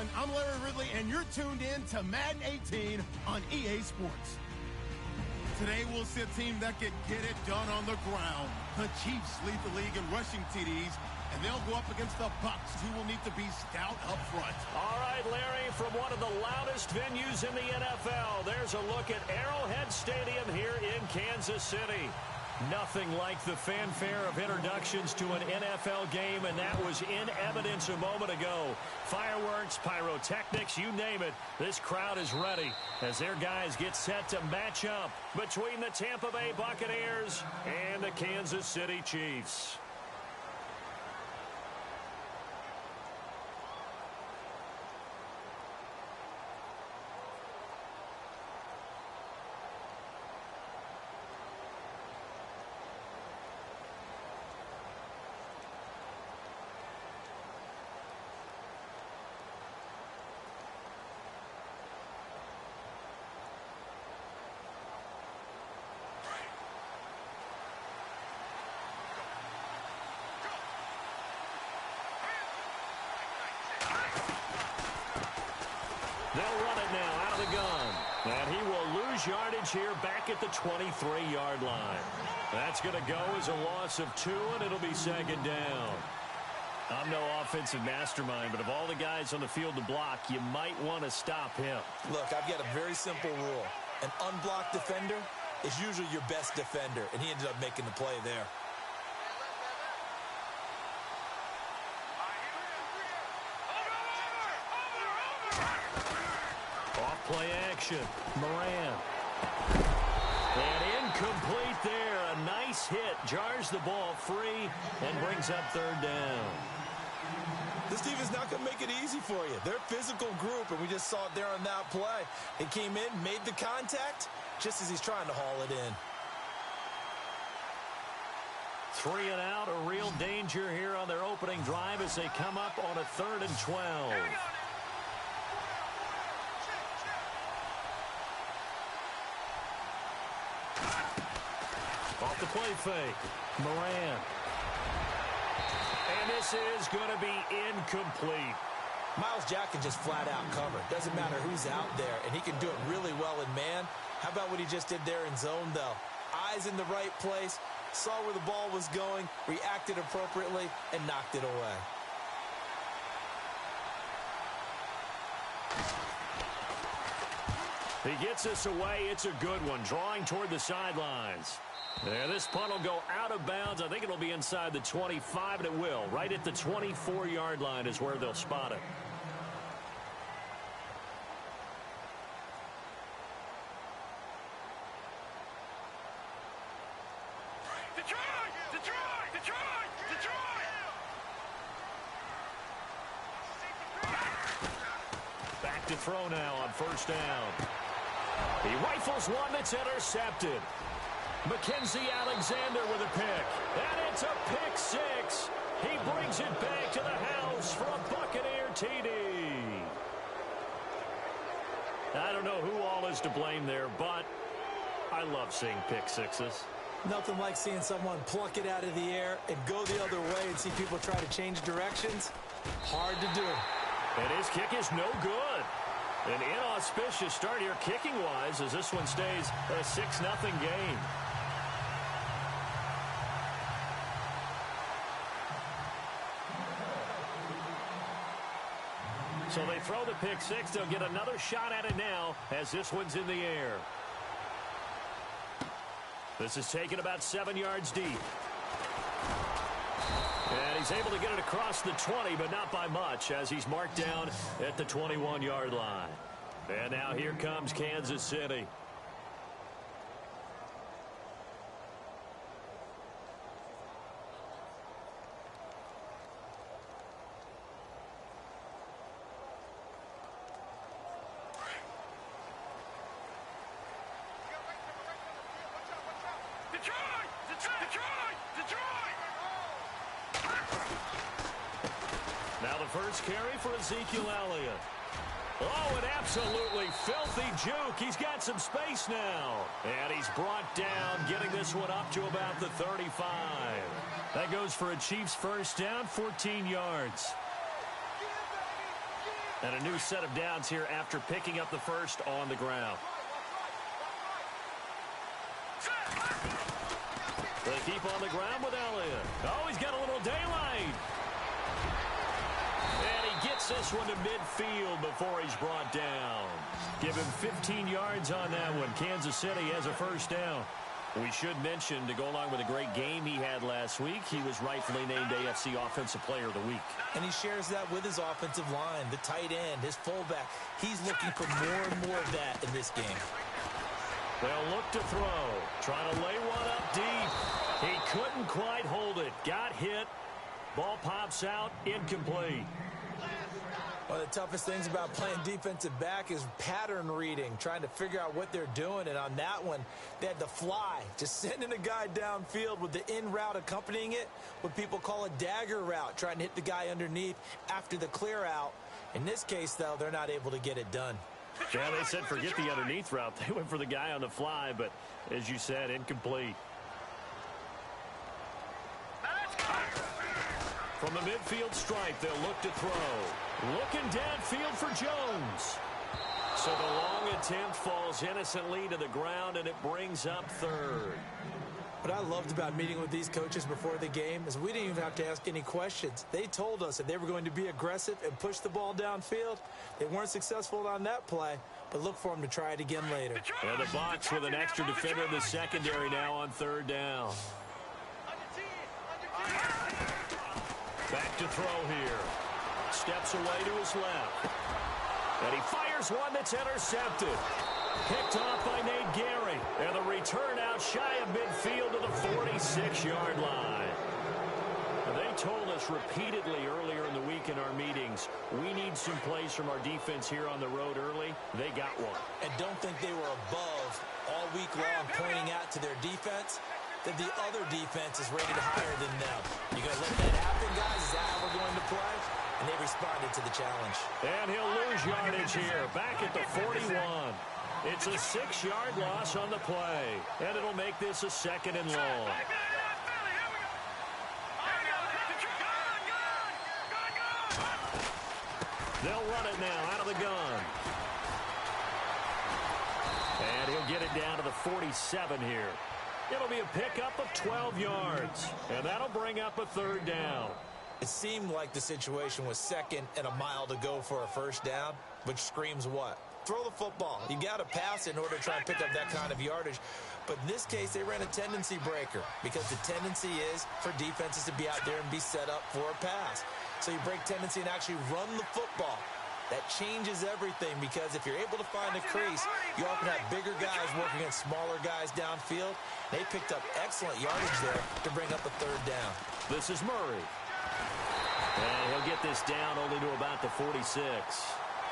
everyone. I'm Larry Ridley, and you're tuned in to Madden 18 on EA Sports. Today, we'll see a team that can get it done on the ground. The Chiefs lead the league in rushing TDs, and they'll go up against the Bucs, who will need to be stout up front. All right, Larry, from one of the loudest venues in the NFL, there's a look at Arrowhead Stadium here in Kansas City. Nothing like the fanfare of introductions to an NFL game, and that was in evidence a moment ago. Fireworks, pyrotechnics, you name it. This crowd is ready as their guys get set to match up between the Tampa Bay Buccaneers and the Kansas City Chiefs. They'll run it now out of the gun. And he will lose yardage here back at the 23-yard line. That's going to go as a loss of 2, and it'll be second down. I'm no offensive mastermind, but of all the guys on the field to block, you might want to stop him. Look, I've got a very simple rule. An unblocked defender is usually your best defender, and he ended up making the play there. Play action. Moran. And incomplete there. A nice hit. Jars the ball free and brings up third down. This team is not going to make it easy for you. They're a physical group, and we just saw it there on that play. He came in, made the contact, just as he's trying to haul it in. 3 and out. A real danger here on their opening drive as they come up on a 3rd and 12. Off the play fake. Moran. And this is going to be incomplete. Myles Jack can just flat out cover. Doesn't matter who's out there, and he can do it really well in man. How about what he just did there in zone, though? Eyes in the right place, saw where the ball was going, reacted appropriately, and knocked it away. He gets this away. It's a good one. Drawing toward the sidelines. There, this punt will go out of bounds. I think it'll be inside the 25, and it will. Right at the 24-yard line is where they'll spot it. Back to throw now on first down. He rifles one that's intercepted. Mackenzie Alexander with a pick. And it's a pick 6. He brings it back to the house for a Buccaneer TD. I don't know who all is to blame there, but I love seeing pick 6s. Nothing like seeing someone pluck it out of the air and go the other way and see people try to change directions. Hard to do. And his kick is no good. An inauspicious start here kicking-wise as this one stays a 6-0 game. So they throw the pick 6. They'll get another shot at it now as this one's in the air. This is taken about 7 yards deep. And he's able to get it across the 20, but not by much as he's marked down at the 21-yard line. And now here comes Kansas City. Now the first carry for Ezekiel Elliott. Oh, an absolutely filthy juke. He's got some space now. And he's brought down, getting this one up to about the 35. That goes for a Chiefs first down, 14 yards. And a new set of downs here after picking up the first on the ground. They keep on the ground with Elliott. Oh, he's got a little daylight. And he gets this one to midfield before he's brought down. Give him 15 yards on that one. Kansas City has a first down. We should mention, to go along with a great game he had last week, he was rightfully named AFC Offensive Player of the Week. And he shares that with his offensive line, the tight end, his fullback. He's looking for more and more of that in this game. They'll look to throw. Trying to lay one up deep. He couldn't quite hold it. Got hit. Ball pops out. Incomplete. One of the toughest things about playing defensive back is pattern reading, trying to figure out what they're doing. And on that one, they had the fly, just sending a guy downfield with the in route accompanying it, what people call a dagger route, trying to hit the guy underneath after the clear out. In this case, though, they're not able to get it done. Yeah, they said forget the underneath route. They went for the guy on the fly, but as you said, incomplete. From the midfield stripe, they'll look to throw. Looking downfield for Jones. So the long attempt falls innocently to the ground, and it brings up third. What I loved about meeting with these coaches before the game is we didn't even have to ask any questions. They told us that they were going to be aggressive and push the ball downfield. They weren't successful on that play, but look for them to try it again later. And the box with an extra defender in the secondary now on third down. Back to throw here. Steps away to his left. And he fires one that's intercepted. Picked off by Nate Gary. And the return out shy of midfield to the 46-yard line. And they told us repeatedly earlier in the week in our meetings, we need some plays from our defense here on the road early. They got one. And don't think they were above all week long pointing out to their defense that the other defense is rated higher than them. You going to let that happen, guys? Is that how we're going to play? And they responded to the challenge. And he'll lose yardage here, back at the 41. It's a 6-yard loss on the play, and it'll make this a second and long. They'll run it now out of the gun. And he'll get it down to the 47 here. It'll be a pickup of 12 yards, and that'll bring up a third down. It seemed like the situation was second and a mile to go for a first down, which screams what? Throw the football. You got to pass in order to try and pick up that kind of yardage. But in this case, they ran a tendency breaker because the tendency is for defenses to be out there and be set up for a pass. So you break tendency and actually run the football. That changes everything because if you're able to find a crease, you often have bigger guys working against smaller guys downfield. They picked up excellent yardage there to bring up a third down. This is Murray. And he'll get this down only to about the 46.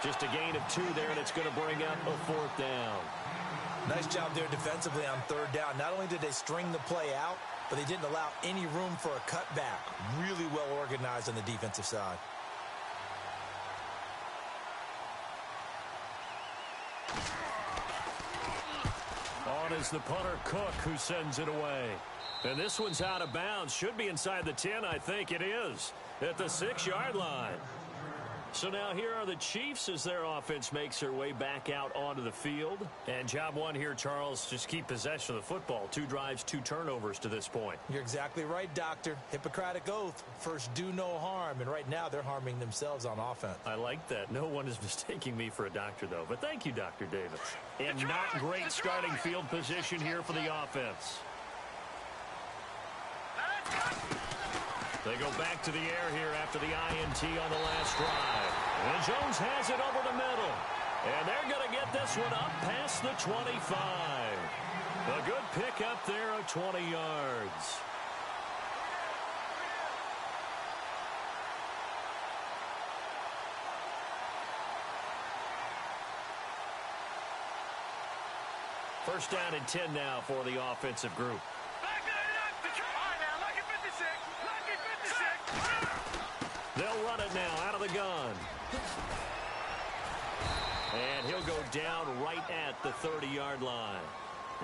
Just a gain of 2 there, and it's going to bring up a fourth down. Nice job there defensively on third down. Not only did they string the play out, but they didn't allow any room for a cutback. Really well organized on the defensive side. On is the punter, Cook, who sends it away. And this one's out of bounds. Should be inside the 10, I think it is, at the 6-yard line. So now here are the Chiefs as their offense makes their way back out onto the field. And job one here, Charles, just keep possession of the football. 2 drives, 2 turnovers to this point. You're exactly right, Doctor. Hippocratic oath. First, do no harm. And right now, they're harming themselves on offense. I like that. No one is mistaking me for a doctor, though. But thank you, Dr. Davis. And not great starting field position here for the offense. They go back to the air here after the INT on the last drive. And Jones has it over the middle. And they're going to get this one up past the 25. A good pickup there of 20 yards. First down and 10 now for the offensive group. They'll run it now out of the gun. And he'll go down right at the 30-yard line.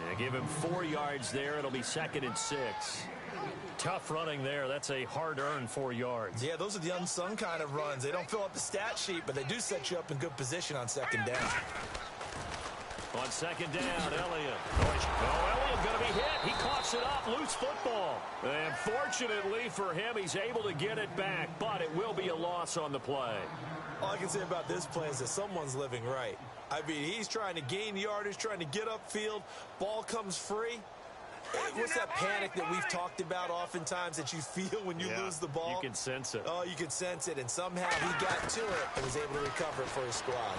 Yeah, give him 4 yards there. It'll be 2nd and 6. Tough running there. That's a hard-earned 4 yards. Yeah, those are the unsung kind of runs. They don't fill up the stat sheet, but they do set you up in good position on 2nd down. On 2nd down, Elliott. Elliott going to be hit. He coughs it up. Loose football. And fortunately for him, he's able to get it back, but it will be a loss on the play. All I can say about this play is that someone's living right. I mean, he's trying to gain yardage, trying to get upfield. Ball comes free. What's that panic that we've talked about oftentimes that you feel when you lose the ball? You can sense it. Oh, you can sense it, and somehow he got to it and was able to recover it for his squad.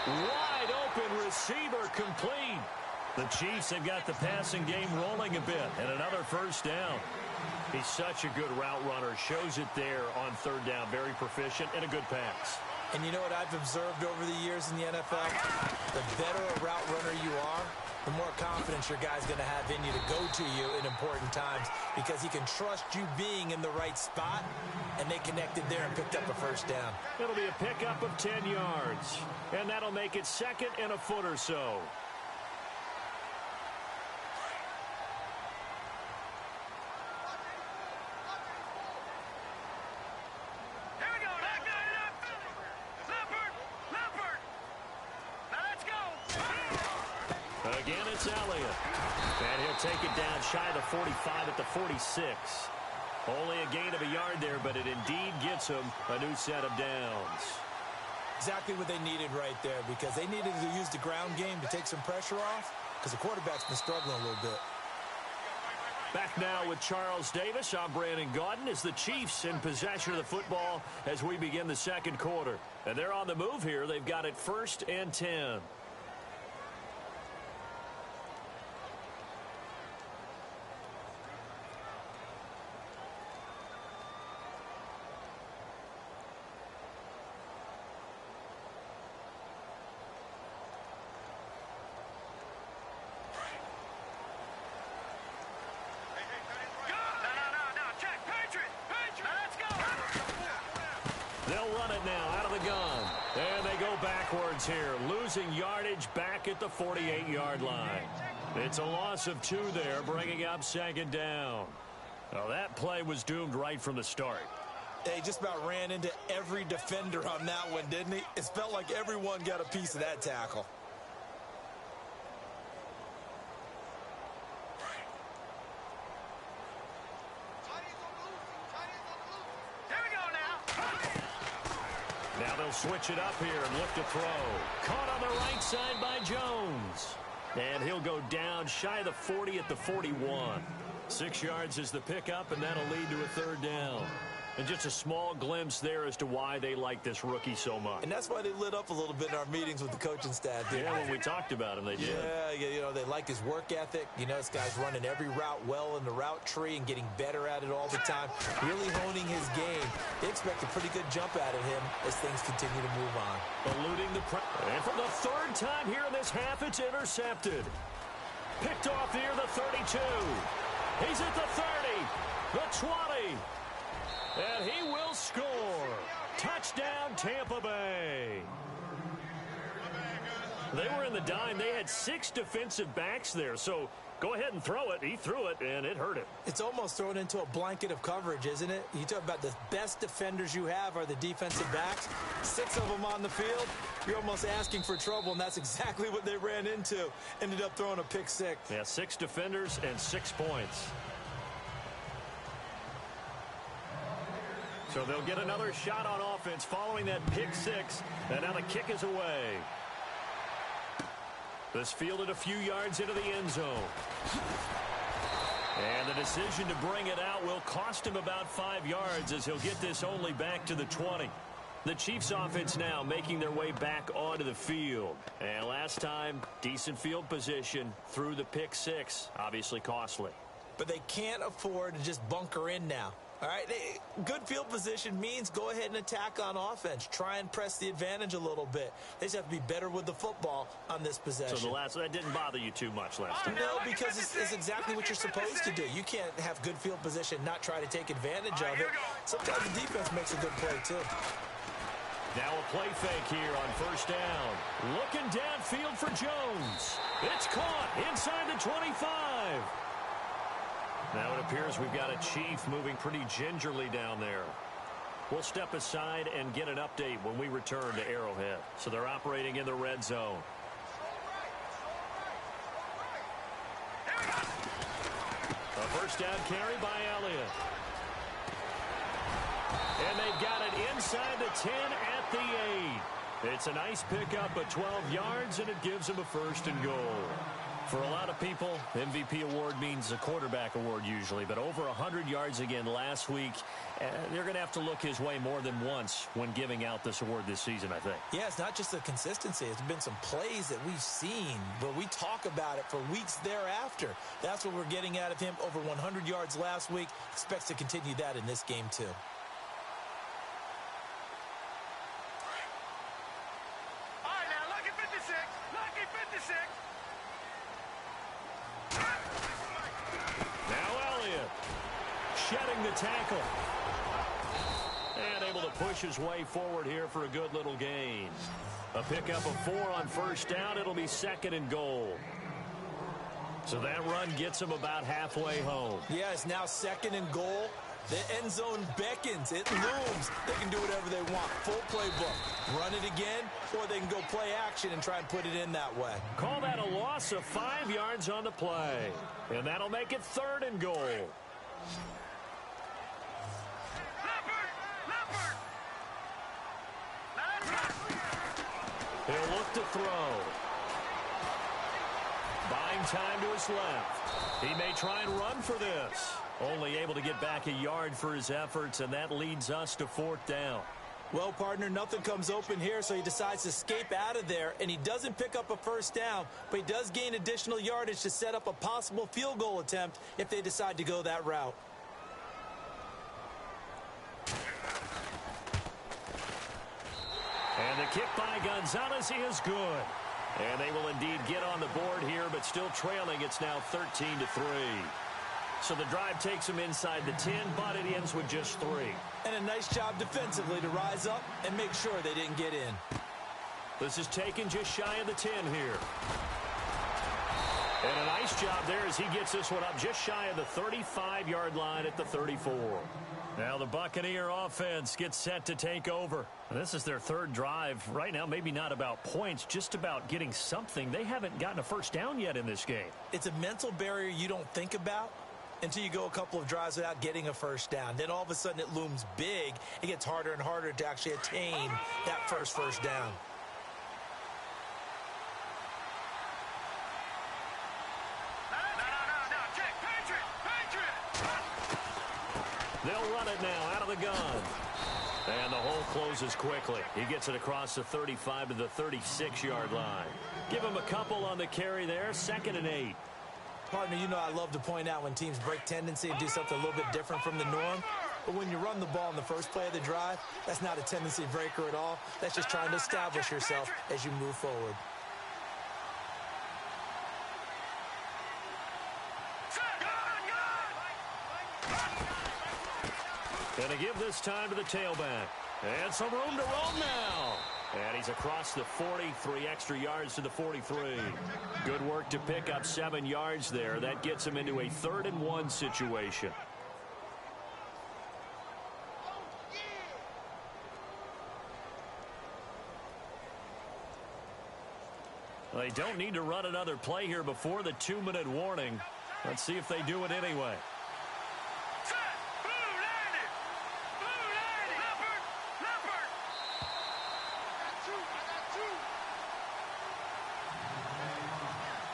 Wide open receiver complete. The Chiefs have got the passing game rolling a bit, and another 1st down. He's such a good route runner. Shows it there on 3rd down. Very proficient and a good pass. And you know what I've observed over the years in the NFL? The better a route runner you are, the more confidence your guy's going to have in you to go to you in important times because he can trust you being in the right spot, and they connected there and picked up a 1st down. It'll be a pickup of 10 yards, and that'll make it 2nd and a foot or so. Again, it's Elliott. And he'll take it down shy of the 45 at the 46. Only a gain of a yard there, but it indeed gets him a new set of downs. Exactly what they needed right there because they needed to use the ground game to take some pressure off because the quarterback's been struggling a little bit. Back now with Charles Davis. I'm Brandon Gaudin as the Chiefs in possession of the football as we begin the 2nd quarter. And they're on the move here. They've got it 1st and 10. Here, losing yardage back at the 48-yard line. It's a loss of 2 there, bringing up 2nd down. Now, that play was doomed right from the start. He just about ran into every defender on that one, didn't he? It felt like everyone got a piece of that tackle. Now they'll switch it up here and look to throw. Caught on the right side by Jones. And he'll go down shy of the 40 at the 41. 6 yards is the pickup, and that'll lead to a 3rd down. And just a small glimpse there as to why they like this rookie so much. And that's why they lit up a little bit in our meetings with the coaching staff. Yeah, when we talked about him, they did. Yeah, you know, they like his work ethic. You know, this guy's running every route well in the route tree and getting better at it all the time, really honing his game. They expect a pretty good jump out of him as things continue to move on. Eluding the pressure. And for the 3rd time here in this half, it's intercepted. Picked off near the 32. He's at the 30, the 20. And he will score. Touchdown, Tampa Bay. They were in the dime. They had 6 defensive backs there. So go ahead and throw it. He threw it, and it hurt him. It's almost thrown into a blanket of coverage, isn't it? You talk about the best defenders you have are the defensive backs. 6 of them on the field. You're almost asking for trouble, and that's exactly what they ran into. Ended up throwing a pick 6. Yeah, 6 defenders and 6 points. So they'll get another shot on offense following that pick 6. And now the kick is away. This fielded a few yards into the end zone. And the decision to bring it out will cost him about 5 yards as he'll get this only back to the 20. The Chiefs offense now making their way back onto the field. And last time, decent field position through the pick 6. Obviously costly. But they can't afford to just bunker in now. All right, good field position means go ahead and attack on offense. Try and press the advantage a little bit. They just have to be better with the football on this possession. So that didn't bother you too much last time? No, because it's exactly what you're supposed to do. You can't have good field position, not try to take advantage of it. Sometimes the defense makes a good play, too. Now a play fake here on first down. Looking downfield for Jones. It's caught inside the 25. Now it appears we've got a Chief moving pretty gingerly down there. We'll step aside and get an update when we return to Arrowhead. So they're operating in the red zone. A first down carry by Elliott. And they've got it inside the 10 at the 8. It's a nice pickup of 12 yards, and it gives them a first and goal. For a lot of people, MVP award means a quarterback award usually, but over 100 yards again last week. They're going to have to look his way more than once when giving out this award this season, I think. Yeah, it's not just the consistency. It's been some plays that we've seen, but we talk about it for weeks thereafter. That's what we're getting out of him. Over 100 yards last week. Expects to continue that in this game, too. Shedding the tackle. And able to push his way forward here for a good little gain. A pickup of 4 on first down. It'll be second and goal. So that run gets him about halfway home. Yeah, it's now second and goal. The end zone beckons. It looms. They can do whatever they want. Full playbook. Run it again, or they can go play action and try and put it in that way. Call that a loss of 5 yards on the play. And that'll make it third and goal. He'll look to throw. Buying time to his left. He may try and run for this. Only able to get back a yard for his efforts, and that leads us to fourth down. Well, partner, nothing comes open here, so he decides to escape out of there, and he doesn't pick up a first down, but he does gain additional yardage to set up a possible field goal attempt if they decide to go that route. And the kick by Gonzalez is good. And they will indeed get on the board here, but still trailing. It's now 13-3. So the drive takes them inside the 10, but it ends with just 3. And a nice job defensively to rise up and make sure they didn't get in. This is taken just shy of the 10 here. And a nice job there as he gets this one up just shy of the 35-yard line at the 34. Now the Buccaneer offense gets set to take over. This is their third drive. Right now, maybe not about points, just about getting something. They haven't gotten a first down yet in this game. It's a mental barrier you don't think about until you go a couple of drives without getting a first down. Then all of a sudden it looms big. It gets harder and harder to actually attain that first down. They'll run it now out of the gun. And the hole closes quickly. He gets it across the 35 to the 36-yard line. Give him a couple on the carry there. 2nd and 8. Partner, you know I love to point out when teams break tendency and do something a little bit different from the norm. But when you run the ball in the first play of the drive, that's not a tendency breaker at all. That's just trying to establish yourself as you move forward. Going to give this time to the tailback. And some room to roam now. And he's across the 40, 3 extra yards to the 43. Good work to pick up 7 yards there. That gets him into a 3rd and 1 situation. They don't need to run another play here before the 2-minute warning. Let's see if they do it anyway.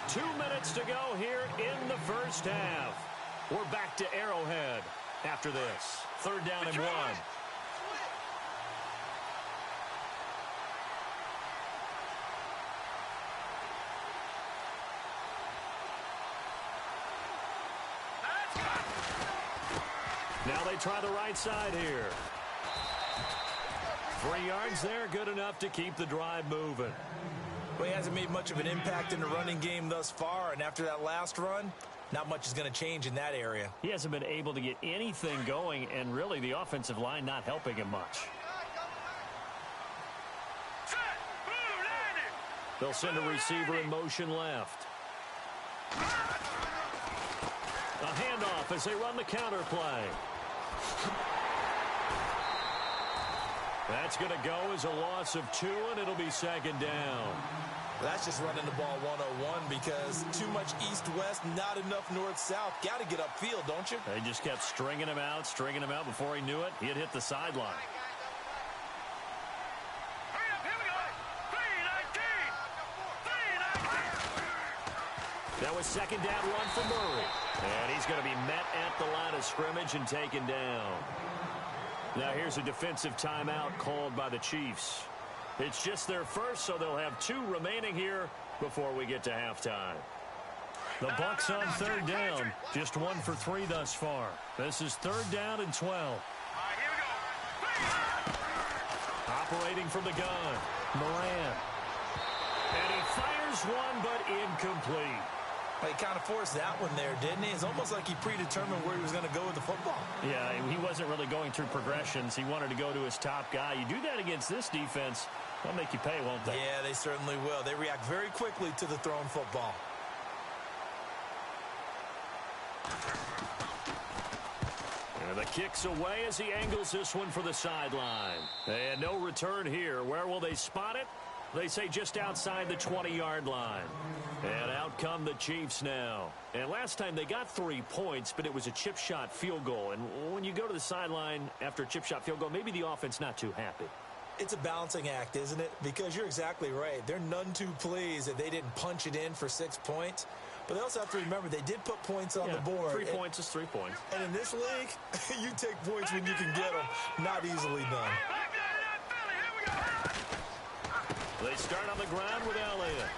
2 minutes to go here in the first half. We're back to Arrowhead after this. 3rd down and 1. Now they try the right side here. 3 yards there, good enough to keep the drive moving. Well, he hasn't made much of an impact in the running game thus far, and after that last run, not much is going to change in that area. He hasn't been able to get anything going, and really the offensive line not helping him much. They'll send a receiver in motion left. A handoff as they run the counter play. That's going to go as a loss of 2, and it'll be second down. That's just running the ball 101 because too much east-west, not enough north-south. Got to get upfield, don't you? They just kept stringing him out. Before he knew it, he had hit the sideline. That was second down run for Murray. And he's going to be met at the line of scrimmage and taken down. Now here's a defensive timeout called by the Chiefs. It's just their first, so they'll have 2 remaining here before we get to halftime. The Bucs on third down. Just 1 for 3 thus far. This is third down and 12. Operating from the gun. Moran. And he fires one, but incomplete. Well, he kind of forced that one there, didn't he? It's almost like he predetermined where he was going to go with the football. Yeah, he wasn't really going through progressions. He wanted to go to his top guy. You do that against this defense, they'll make you pay, won't they? Yeah, they certainly will. They react very quickly to the thrown football. And the kick's away as he angles this one for the sideline. And no return here. Where will they spot it? They say just outside the 20-yard line. And out come the Chiefs now. And last time they got 3 points, but it was a chip shot field goal. And when you go to the sideline after a chip shot field goal, maybe the offense not too happy. It's a balancing act, isn't it? Because you're exactly right. They're none too pleased that they didn't punch it in for 6 points. But they also have to remember they did put points on the board. 3 points is 3 points. And in this league, you take points when you can get them. Not easily done. They start on the ground with Elliott.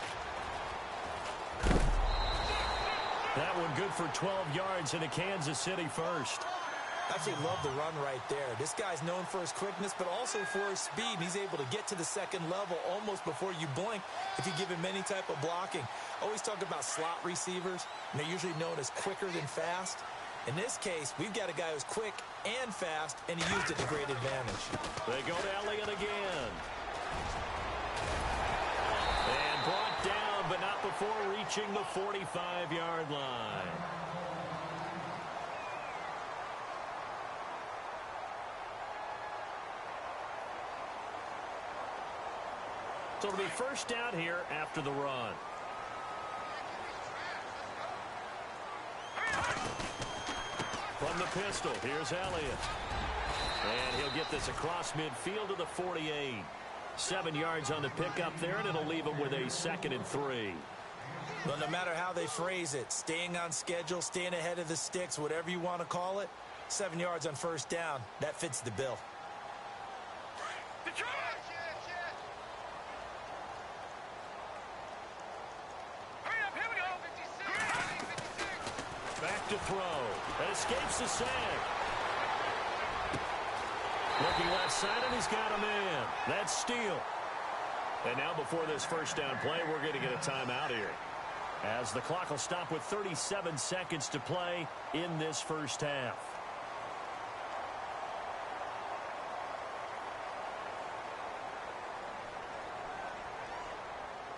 That one good for 12 yards into Kansas City first. Absolutely love the run right there. This guy's known for his quickness, but also for his speed. And he's able to get to the second level almost before you blink if you give him any type of blocking. Always talk about slot receivers, and they're usually known as quicker than fast. In this case, we've got a guy who's quick and fast, and he used it to great advantage. They go to Elliott again. And brought down, but not before reaching the 45-yard line. So it'll be first down here after the run. From the pistol, here's Elliott. And he'll get this across midfield to the 48. 7 yards on the pickup there, and it'll leave him with a 2nd and 3. Well, no matter how they phrase it, staying on schedule, staying ahead of the sticks, whatever you want to call it, 7 yards on first down, that fits the bill. Back to throw. Escapes the sack. Looking left side, and he's got a man. That's Steele. And now before this first down play, we're going to get a timeout here, as the clock will stop with 37 seconds to play in this first half.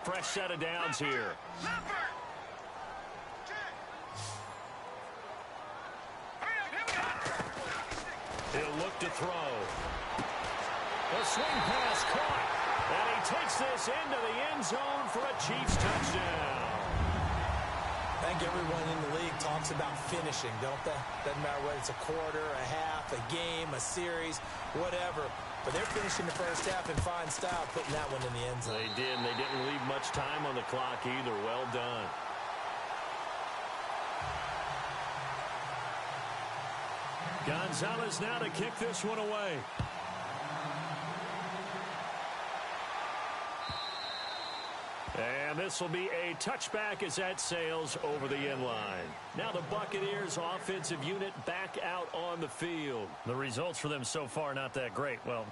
Fresh set of downs here. He'll look to throw. A swing pass caught. And he takes this into the end zone for a Chiefs touchdown. I think everyone in the league talks about finishing, don't they? Doesn't matter whether it's a quarter, a half, a game, a series, whatever. But they're finishing the first half in fine style, putting that one in the end zone. They did, and they didn't leave much time on the clock either. Well done. Gonzalez now to kick this one away. And this will be a touchback as that sails over the end line. Now the Buccaneers offensive unit back out on the field. The results for them so far not that great. Well,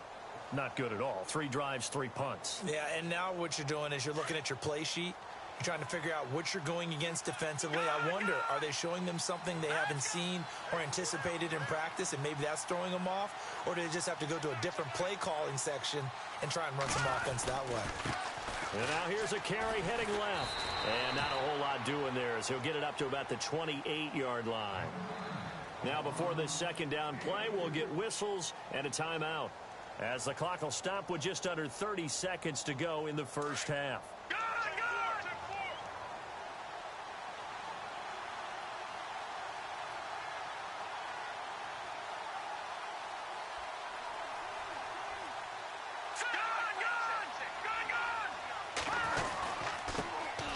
not good at all. 3 drives, 3 punts. Yeah, and now what you're doing is you're looking at your play sheet. You're trying to figure out what you're going against defensively. I wonder, are they showing them something they haven't seen or anticipated in practice, and maybe that's throwing them off? Or do they just have to go to a different play calling section and try and run some offense that way? And now here's a carry heading left. And not a whole lot doing there as he'll get it up to about the 28-yard line. Now before this second down play, we'll get whistles and a timeout, as the clock will stop with just under 30 seconds to go in the first half.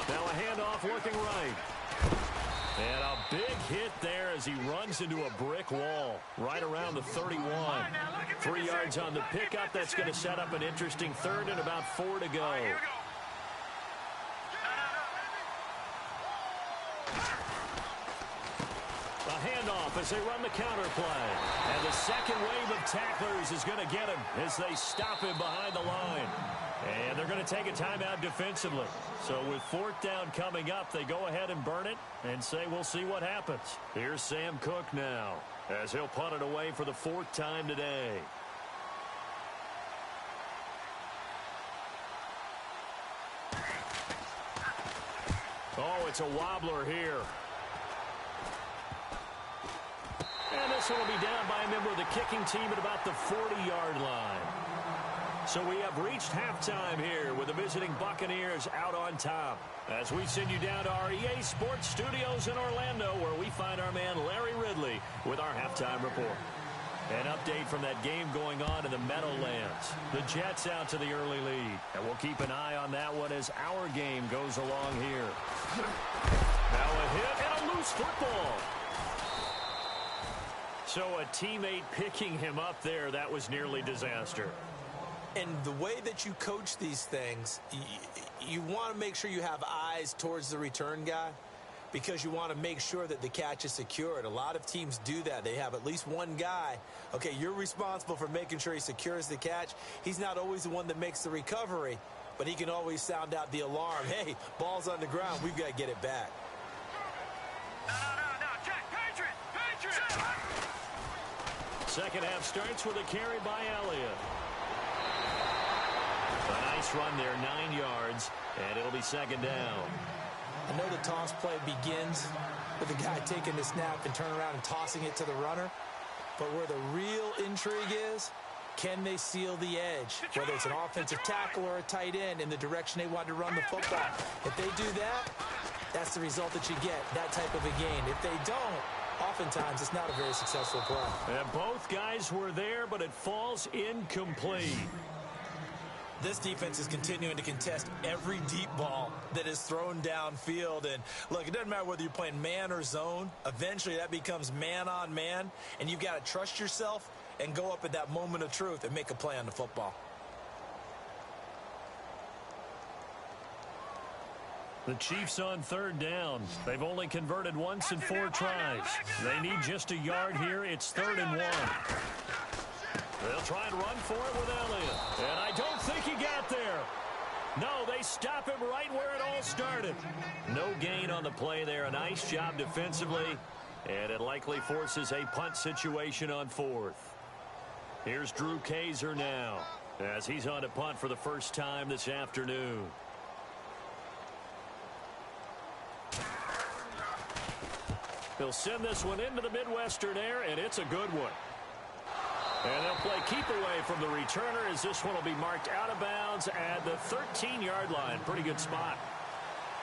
Now a handoff looking right. And a big hit there as he runs into a brick wall right around the 31. 3 yards on the pickup. That's going to set up an interesting third and about 4 to go. A handoff as they run the counter play. And the second wave of tacklers is going to get him as they stop him behind the line. And they're going to take a timeout defensively. So with 4th down coming up, they go ahead and burn it and say we'll see what happens. Here's Sam Cook now as he'll punt it away for the 4th time today. Oh, it's a wobbler here. And this one will be down by a member of the kicking team at about the 40-yard line. So we have reached halftime here with the visiting Buccaneers out on top. As we send you down to our EA Sports Studios in Orlando, where we find our man Larry Ridley with our halftime report. An update from that game going on in the Meadowlands. The Jets out to the early lead. And we'll keep an eye on that one as our game goes along here. Now a hit and a loose football. So a teammate picking him up there, that was nearly disaster. And the way that you coach these things, you want to make sure you have eyes towards the return guy because you want to make sure that the catch is secured. A lot of teams do that. They have at least one guy. Okay, you're responsible for making sure he secures the catch. He's not always the one that makes the recovery, but he can always sound out the alarm. Hey, ball's on the ground. We've got to get it back. No, Jack, Patriot! Second half starts with a carry by Elliott. A nice run there, 9 yards, and it'll be second down. I know the toss play begins with the guy taking the snap and turning around and tossing it to the runner, but where the real intrigue is, can they seal the edge? Whether it's an offensive tackle or a tight end in the direction they want to run the football. If they do that, that's the result that you get, that type of a gain. If they don't, oftentimes it's not a very successful play. And both guys were there, but it falls incomplete. This defense is continuing to contest every deep ball that is thrown downfield. And, look, it doesn't matter whether you're playing man or zone. Eventually, that becomes man on man, and you've got to trust yourself and go up at that moment of truth and make a play on the football. The Chiefs on 3rd down. They've only converted once in 4 tries. They need just a yard here. It's 3rd and 1. They'll try and run for it with Elliott. And I don't think he got there. No, they stop him right where it all started. No gain on the play there. A nice job defensively. And it likely forces a punt situation on 4th. Here's Drew Kaiser now as he's on to punt for the first time this afternoon. He'll send this one into the Midwestern air, and it's a good one. And they'll play keep away from the returner as this one will be marked out of bounds at the 13-yard line. Pretty good spot.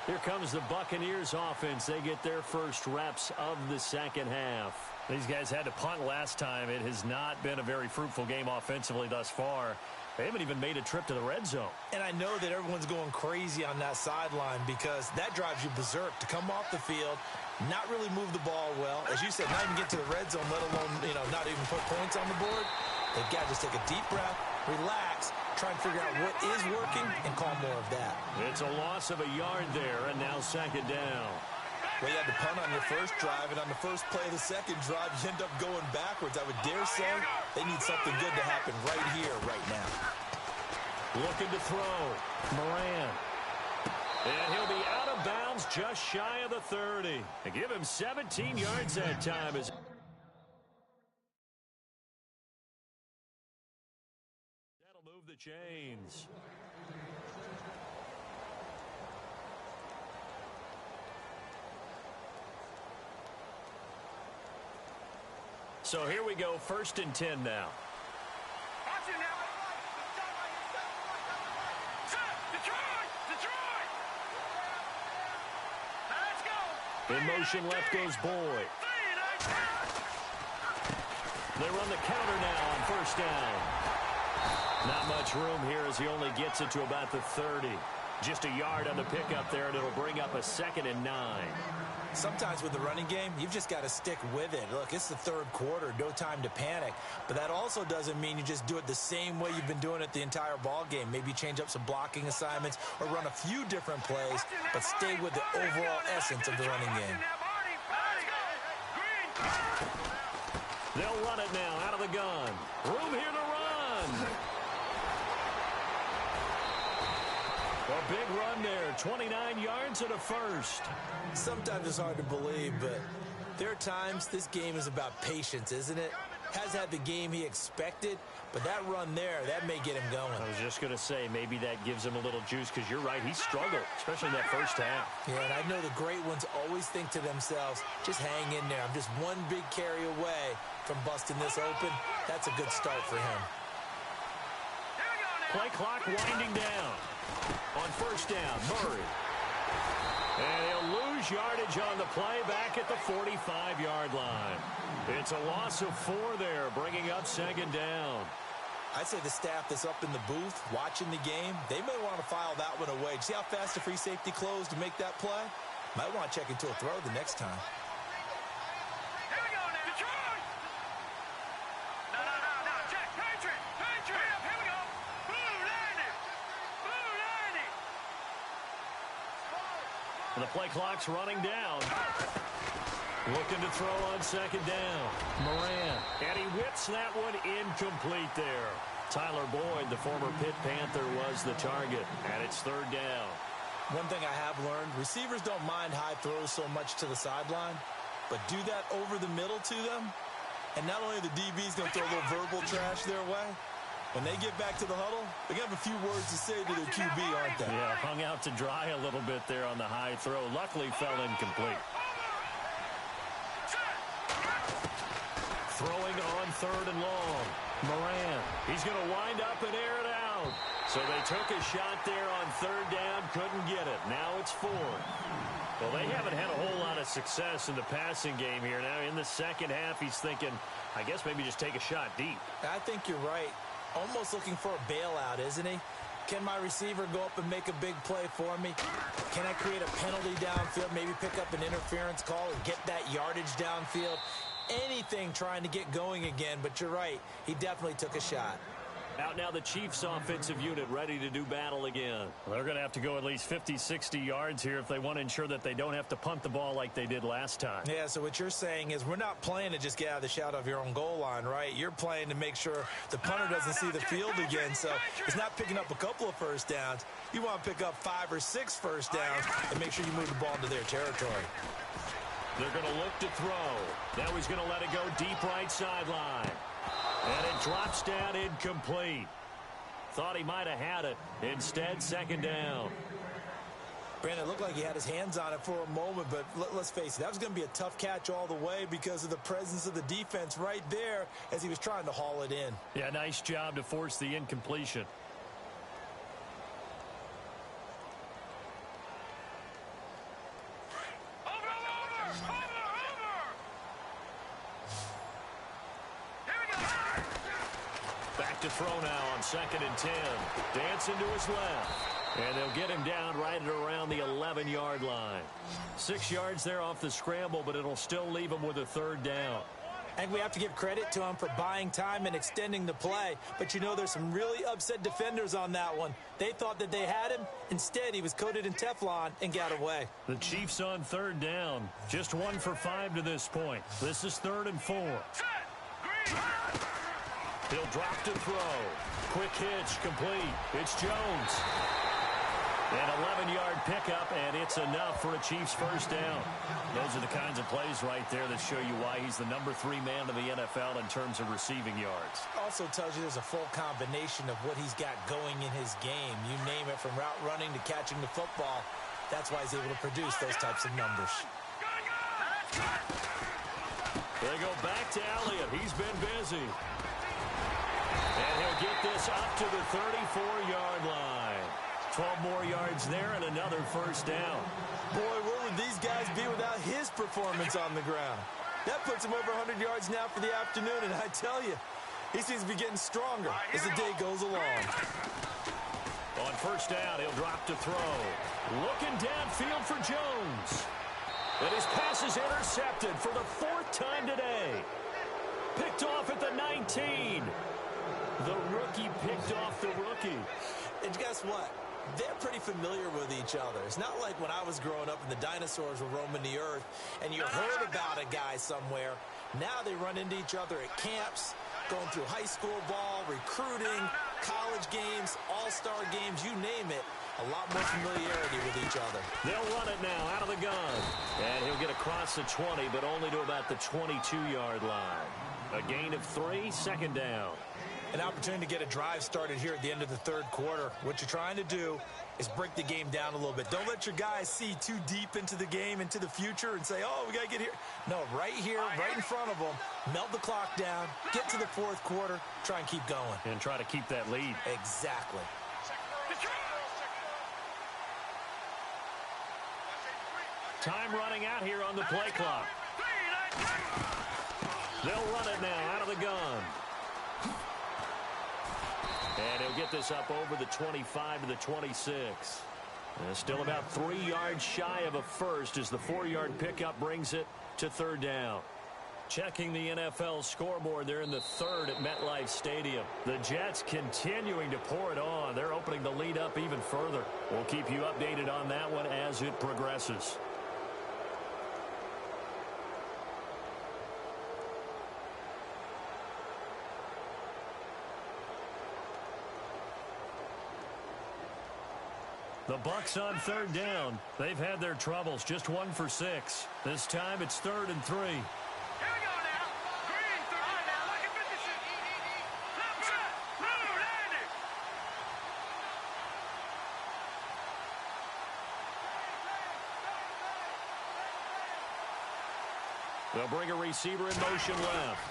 Here comes the Buccaneers offense. They get their first reps of the second half. These guys had to punt last time. It has not been a very fruitful game offensively thus far. They haven't even made a trip to the red zone. And I know that everyone's going crazy on that sideline because that drives you berserk to come off the field, not really move the ball well. As you said, not even get to the red zone, let alone, not even put points on the board. They've got to just take a deep breath, relax, try and figure out what is working, and call more of that. It's a loss of a yard there, and now second down. Well, you had to punt on your first drive, and on the first play of the second drive, you end up going backwards. I would dare say they need something good to happen right here, right now. Looking to throw. Moran. And he'll be out of bounds just shy of the 30. And give him 17 yards that time. That'll move the chains. So here we go, 1st and 10 now. Watch it now. Detroit! Detroit! Now let's go. In motion, left goes Boyd. They run the counter now on 1st down. Not much room here as he only gets it to about the 30. Just a yard on the pickup there, and it'll bring up a 2nd and 9. Sometimes with the running game, you've just got to stick with it. Look, it's the 3rd quarter, no time to panic. But that also doesn't mean you just do it the same way you've been doing it the entire ball game. Maybe change up some blocking assignments or run a few different plays, but stay with the overall essence of the running game. They'll run it now out of the gun. Room here to run. A big run there, 29 yards and a 1st. Sometimes it's hard to believe, but there are times this game is about patience, isn't it? Has had the game he expected, but that run there, that may get him going. I was just going to say, maybe that gives him a little juice, because you're right, he struggled, especially in that 1st half. Yeah, and I know the great ones always think to themselves, just hang in there. I'm just one big carry away from busting this open. That's a good start for him. Play clock winding down. On 1st down, Murray. And he'll lose yardage on the play back at the 45-yard line. It's a loss of 4 there, bringing up 2nd down. I'd say the staff that's up in the booth watching the game, they may want to file that one away. See how fast the free safety closed to make that play? Might want to check into a throw the next time. Here we go now. Detroit! No. Check. Patriot! Here we go. Blue landing! And the play clock's running down. Looking to throw on 2nd down. Moran. And he whips that one incomplete there. Tyler Boyd, the former Pitt Panther, was the target. And it's 3rd down. One thing I have learned, receivers don't mind high throws so much to the sideline, but do that over the middle to them, and not only the DB's going to throw a little verbal trash their way, when they get back to the huddle, they're going to have a few words to say to their QB, aren't they? Yeah, hung out to dry a little bit there on the high throw. Luckily fell incomplete. Throwing on 3rd and long. Moran. He's going to wind up and air it out. So they took a shot there on 3rd down, couldn't get it. Now it's 4th. Well, they haven't had a whole lot of success in the passing game here. Now in the 2nd half, he's thinking, I guess maybe just take a shot deep. I think you're right. Almost looking for a bailout, isn't he? Can my receiver go up and make a big play for me? Can I create a penalty downfield, maybe pick up an interference call and get that yardage downfield? Anything trying to get going again, but you're right. He definitely took a shot. Out now the Chiefs offensive unit ready to do battle again. Well, they're going to have to go at least 50, 60 yards here if they want to ensure that they don't have to punt the ball like they did last time. Yeah, so what you're saying is we're not playing to just get out of the shadow of your own goal line, right? You're playing to make sure the punter doesn't see the field again, so it's not picking up a couple of 1st downs. You want to pick up 5 or 6 1st downs and make sure you move the ball into their territory. They're going to look to throw. Now he's going to let it go deep right sideline. And it drops down incomplete. Thought he might have had it. Instead, 2nd down. Brandon, it looked like he had his hands on it for a moment, but let's face it, that was going to be a tough catch all the way because of the presence of the defense right there as he was trying to haul it in. Yeah, nice job to force the incompletion. To throw now on 2nd and 10. Dancing to his left. And they'll get him down right at around the 11-yard line. 6 yards there off the scramble, but it'll still leave him with a 3rd down. And we have to give credit to him for buying time and extending the play. But you know, there's some really upset defenders on that one. They thought that they had him. Instead, he was coated in Teflon and got away. The Chiefs on 3rd down. Just 1 for 5 to this point. This is 3rd and 4. He'll drop to throw. Quick hitch, complete. It's Jones. An 11-yard pickup, and it's enough for a Chiefs 1st down. Those are the kinds of plays right there that show you why he's the number 3 man in the NFL in terms of receiving yards. Also tells you there's a full combination of what he's got going in his game. You name it, from route running to catching the football. That's why he's able to produce those types of numbers. They go back to Elliott. He's been busy. And he'll get this up to the 34-yard line. 12 more yards there and another first down. Boy, where would these guys be without his performance on the ground? That puts him over 100 yards now for the afternoon, and I tell you, he seems to be getting stronger as the day goes along. On first down, he'll drop to throw. Looking downfield for Jones. And his pass is intercepted for the 4th time today. Picked off at the 19. The rookie picked off the rookie. And guess what? They're pretty familiar with each other. It's not like when I was growing up and the dinosaurs were roaming the earth and you heard about a guy somewhere. Now they run into each other at camps, going through high school ball, recruiting, college games, all-star games, you name it. A lot more familiarity with each other. They'll run it now out of the gun. And he'll get across the 20, but only to about the 22-yard line. A gain of 3, second down. An opportunity to get a drive started here at the end of the third quarter. What you're trying to do is break the game down a little bit. Don't let your guys see too deep into the game, into the future, and say, oh, we got to get here. No, right here, right in front of them. Melt the clock down, get to the fourth quarter, try and keep going. And try to keep that lead. Exactly. Time running out here on the play clock. They'll run it now out of the gun. And he'll get this up over the 25 to the 26. And still about 3 yards shy of a first as the 4-yard pickup brings it to third down. Checking the NFL scoreboard, they're in the third at MetLife Stadium. The Jets continuing to pour it on. They're opening the lead up even further. We'll keep you updated on that one as it progresses. The Bucs on third down. They've had their troubles, just 1 for 6. This time it's 3rd and 3. Here we go now. Green, 3. Now look at finish it. Left shot. Move, Andy. They'll bring a receiver in motion left.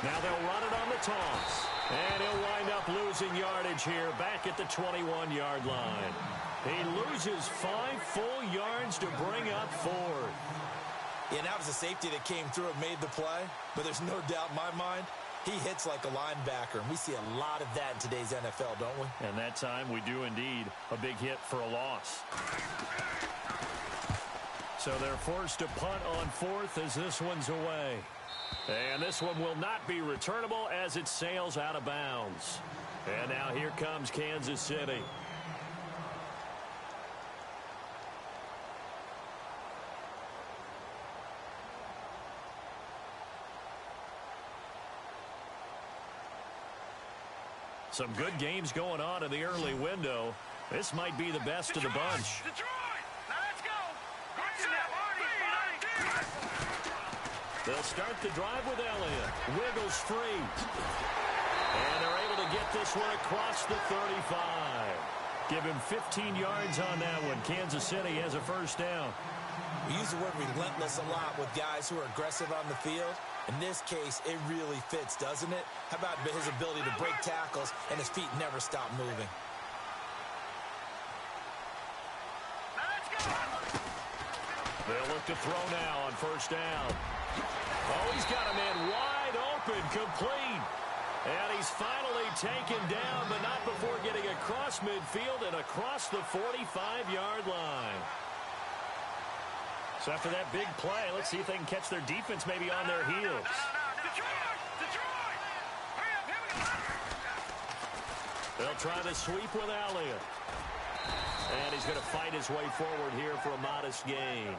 Now they'll run it on the toss. And he'll wind up losing yardage here back at the 21-yard line. He loses 5 full yards to bring up 4. Yeah, that was a safety that came through and made the play. But there's no doubt in my mind, he hits like a linebacker. And we see a lot of that in today's NFL, don't we? And that time we do indeed. A big hit for a loss. So they're forced to punt on 4th as this one's away. And this one will not be returnable as it sails out of bounds. And now here comes Kansas City. Some good games going on in the early window. This might be the best of the bunch. Detroit. Now let's go. They'll start the drive with Elliott. Wiggles free. And they're able to get this one across the 35. Give him 15 yards on that one. Kansas City has a first down. We use the word relentless a lot with guys who are aggressive on the field. In this case, it really fits, doesn't it? How about his ability to break tackles and his feet never stop moving? They'll look to throw now on first down. Oh, he's got a man wide open, complete. And he's finally taken down, but not before getting across midfield and across the 45-yard line. So after that big play, let's see if they can catch their defense maybe on their heels. Detroit! Hurry up, here we go. They'll try the sweep with Elliott. And he's going to fight his way forward here for a modest gain.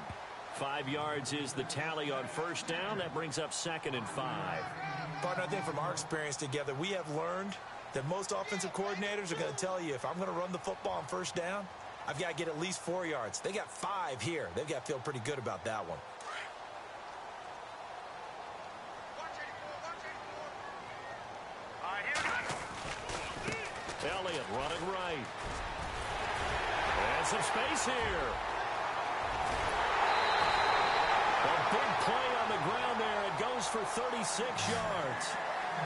5 yards is the tally on first down. That brings up 2nd and 5. Partner, I think from our experience together, we have learned that most offensive coordinators are going to tell you, if I'm going to run the football on first down, I've got to get at least 4 yards. They got 5 here. They've got to feel pretty good about that one. All right, here we go. Elliott running right. And some space here. A big play on the ground there, and for 36 yards.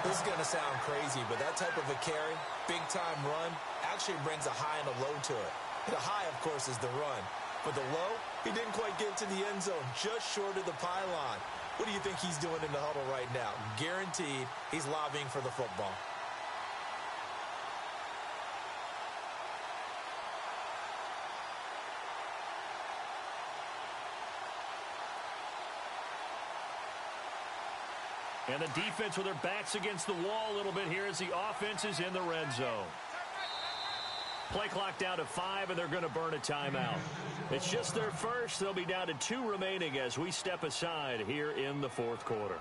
This is going to sound crazy, but that type of a carry, big-time run, actually brings a high and a low to it. The high, of course, is the run. But the low, he didn't quite get to the end zone, just short of the pylon. What do you think he's doing in the huddle right now? Guaranteed he's lobbying for the football. And the defense with their backs against the wall a little bit here as the offense is in the red zone. Play clock down to 5, and they're going to burn a timeout. It's just their first. They'll be down to 2 remaining as we step aside here in the fourth quarter.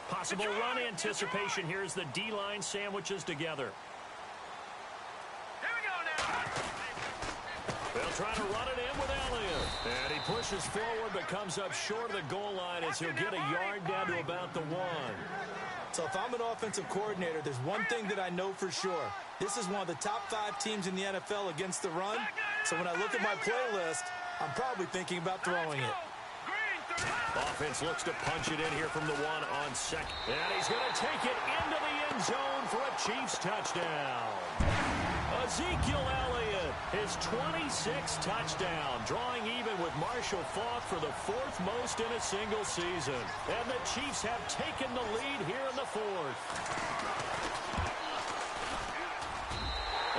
Possible run anticipation here as the D-line sandwiches together. They'll try to run it in with Elliott. And he pushes forward but comes up short of the goal line as he'll get a yard down to about the 1. So if I'm an offensive coordinator, there's one thing that I know for sure. This is one of the top 5 teams in the NFL against the run. So when I look at my playlist, I'm probably thinking about throwing it. Offense looks to punch it in here from the 1 on second. And he's going to take it into the end zone for a Chiefs touchdown. Ezekiel Elliott, his 26th touchdown, drawing even with Marshall Faulk for the 4th most in a single season. And the Chiefs have taken the lead here in the 4th.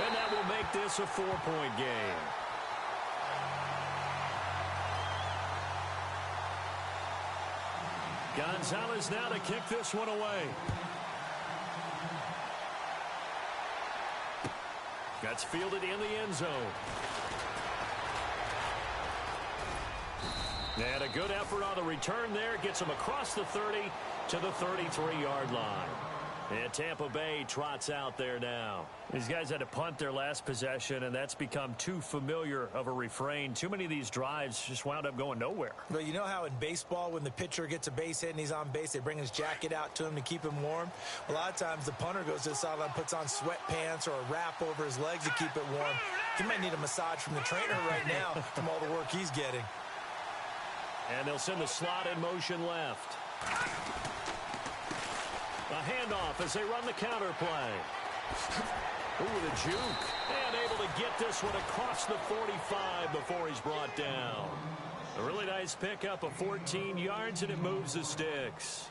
And that will make this a 4-point game. Gonzalez now to kick this one away. That's fielded in the end zone. And a good effort on the return there. Gets him across the 30 to the 33-yard line. And Tampa Bay trots out there now. These guys had to punt their last possession, and that's become too familiar of a refrain. Too many of these drives just wound up going nowhere. But you know how in baseball, when the pitcher gets a base hit and he's on base, they bring his jacket out to him to keep him warm? A lot of times the punter goes to the sideline, puts on sweatpants or a wrap over his legs to keep it warm. He might need a massage from the trainer right now from all the work he's getting. And they'll send the slot in motion left. A handoff as they run the counter play. Ooh, the juke. And able to get this one across the 45 before he's brought down. A really nice pickup of 14 yards, and it moves the sticks.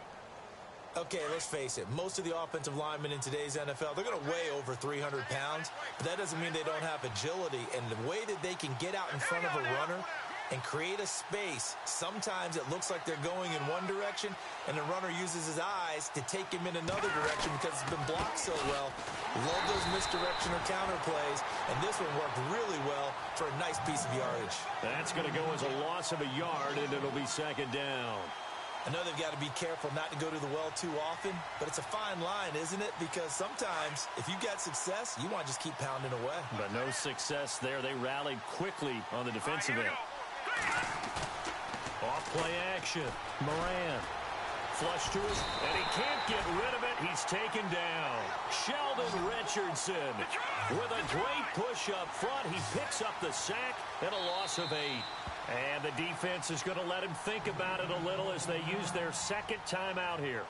Okay, let's face it. Most of the offensive linemen in today's NFL, they're going to weigh over 300 pounds. But that doesn't mean they don't have agility. And the way that they can get out in front of a runner and create a space, sometimes it looks like they're going in one direction, and the runner uses his eyes to take him in another direction because it's been blocked so well. Love those misdirection or counter plays, and this one worked really well for a nice piece of yardage. That's going to go as a loss of a yard, and it'll be second down. I know they've got to be careful not to go to the well too often, but it's a fine line, isn't it? Because sometimes, if you've got success, you want to just keep pounding away. But no success there. They rallied quickly on the defensive end. Off play action. Moran. Flush to his, and he can't get rid of it. He's taken down. Sheldon Richardson with a great push up front. He picks up the sack and a loss of 8. And the defense is going to let him think about it a little as they use their second timeout here.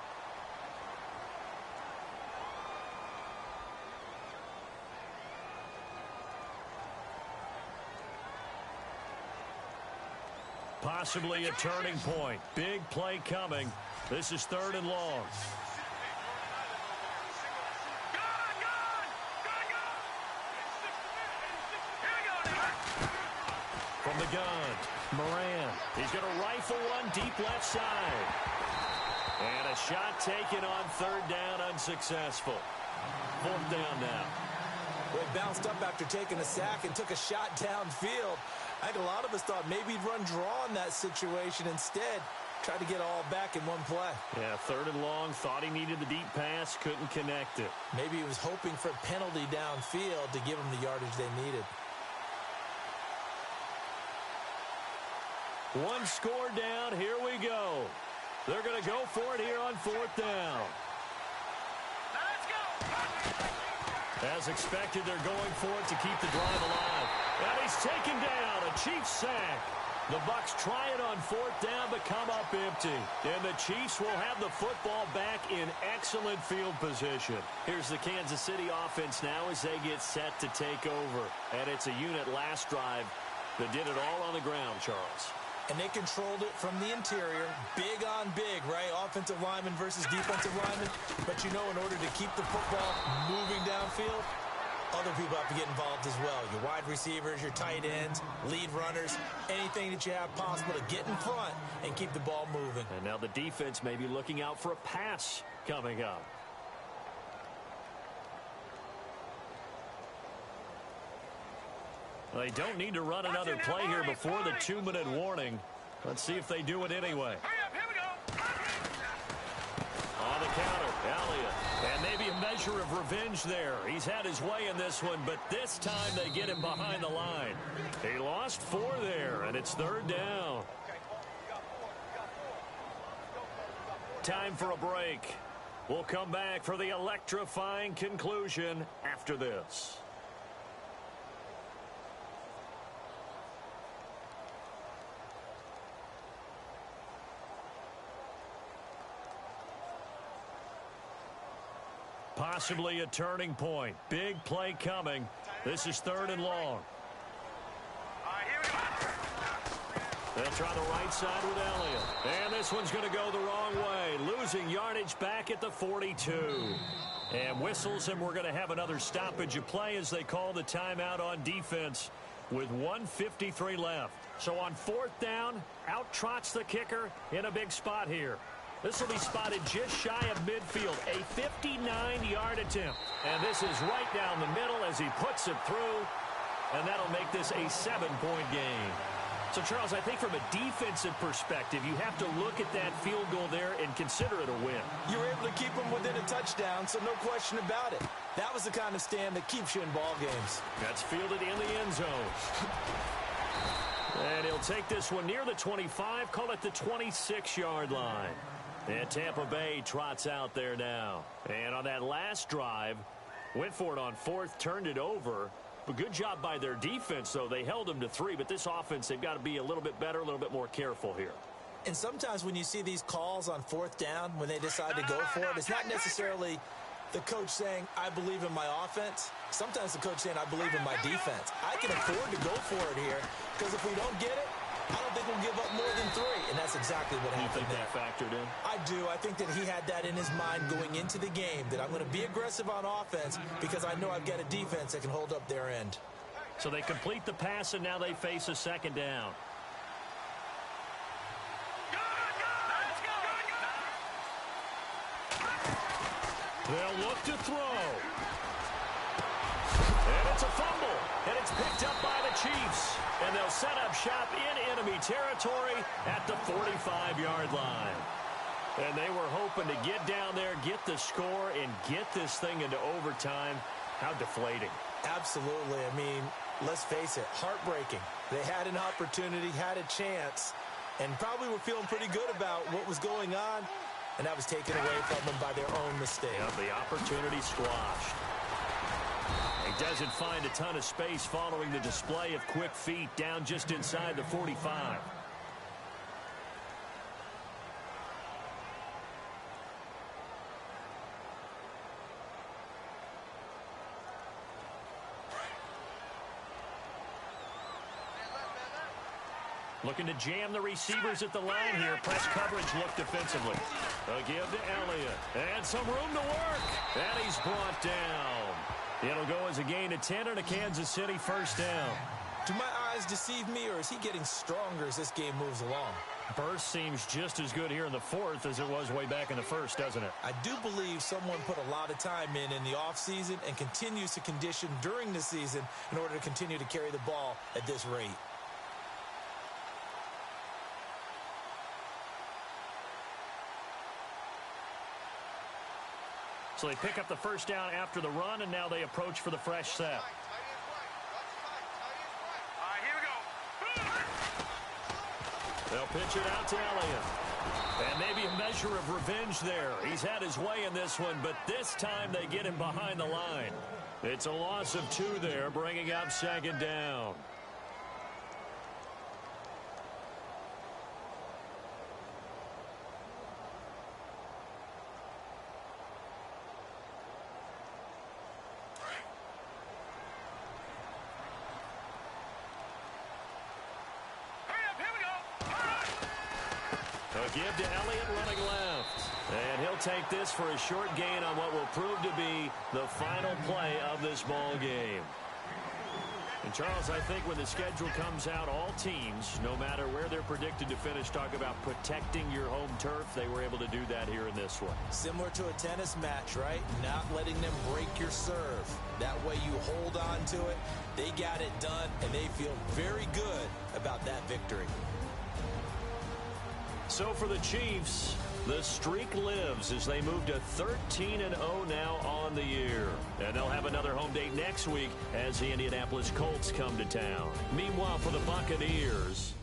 Possibly a turning point. Big play coming. This is 3rd and long. From the gun, Moran. He's going to rifle one deep left side. And a shot taken on 3rd down, unsuccessful. 4th down now. Well, he bounced up after taking a sack and took a shot downfield. I think a lot of us thought maybe he'd run draw in that situation. Instead, tried to get all back in one play. Yeah, 3rd and long. Thought he needed the deep pass. Couldn't connect it. Maybe he was hoping for a penalty downfield to give him the yardage they needed. One score down. Here we go. They're going to go for it here on 4th down. Let's go. As expected, they're going for it to keep the drive alive. And he's taken down. A Chiefs sack. The Bucs try it on 4th down, but come up empty. And the Chiefs will have the football back in excellent field position. Here's the Kansas City offense now as they get set to take over. And it's a unit last drive that did it all on the ground, Charles. And they controlled it from the interior. Big on big, right? Offensive lineman versus defensive lineman. But you know, in order to keep the football moving downfield, other people have to get involved as well. Your wide receivers, your tight ends, lead runners, anything that you have possible to get in front and keep the ball moving. And now the defense may be looking out for a pass coming up. They don't need to run another play here before the 2-minute warning. Let's see if they do it anyway. Hurry up, here we go. On the counter, Elliott. And maybe a measure of revenge there. He's had his way in this one, but this time they get him behind the line. He lost 4 there, and it's 3rd down. Time for a break. We'll come back for the electrifying conclusion after this. Possibly a turning point. Big play coming. This is 3rd and long. All right, here we go. They'll try the right side with Elliott. And this one's going to go the wrong way. Losing yardage back at the 42. And whistles, and we're going to have another stoppage of play as they call the timeout on defense with 1:53 left. So on 4th down, out trots the kicker in a big spot here. This will be spotted just shy of midfield, a 59-yard attempt. And this is right down the middle as he puts it through, and that'll make this a 7-point game. So, Charles, I think from a defensive perspective, you have to look at that field goal there and consider it a win. You were able to keep them within a touchdown, so no question about it. That was the kind of stand that keeps you in ball games. That's fielded in the end zone. And he'll take this one near the 25, call it the 26-yard line. And Tampa Bay trots out there now. And on that last drive, went for it on 4th, turned it over. But good job by their defense, though. They held them to 3, but this offense, they've got to be a little bit better, a little bit more careful here. And sometimes when you see these calls on 4th down, when they decide to go for it, it's not necessarily the coach saying, I believe in my offense. Sometimes the coach saying, I believe in my defense. I can afford to go for it here, because if we don't get it, I don't think we'll give up more than 3, and that's exactly what happened there. You think that factored in? I do. I think that he had that in his mind going into the game, that I'm going to be aggressive on offense because I know I've got a defense that can hold up their end. So they complete the pass, and now they face a 2nd down. They'll look to throw. And it's a fumble. And it's picked up by the Chiefs. And they'll set up shop in enemy territory at the 45-yard line. And they were hoping to get down there, get the score, and get this thing into overtime. How deflating. Absolutely. I mean, let's face it, heartbreaking. They had an opportunity, had a chance, and probably were feeling pretty good about what was going on, and that was taken away from them by their own mistake. Yep, the opportunity squashed. He doesn't find a ton of space following the display of quick feet down just inside the 45. Looking to jam the receivers at the line here. Press coverage look defensively. A give to Elliott. And some room to work. And he's brought down. It'll go as a gain of 10 and a Kansas City 1st down. Do my eyes deceive me, or is he getting stronger as this game moves along? Burst seems just as good here in the 4th as it was way back in the 1st, doesn't it? I do believe someone put a lot of time in the offseason and continues to condition during the season in order to continue to carry the ball at this rate. So they pick up the 1st down after the run, and now they approach for the fresh set. All right, here we go. They'll pitch it out to Elliott. And maybe a measure of revenge there. He's had his way in this one, but this time they get him behind the line. It's a loss of 2 there, bringing up second down. Give to Elliott running left. And he'll take this for a short gain on what will prove to be the final play of this ball game. And Charles, I think when the schedule comes out, all teams, no matter where they're predicted to finish, talk about protecting your home turf. They were able to do that here in this one. Similar to a tennis match, right? Not letting them break your serve. That way you hold on to it. They got it done, and they feel very good about that victory. So for the Chiefs, the streak lives as they move to 13-0 now on the year. And they'll have another home date next week as the Indianapolis Colts come to town. Meanwhile, for the Buccaneers,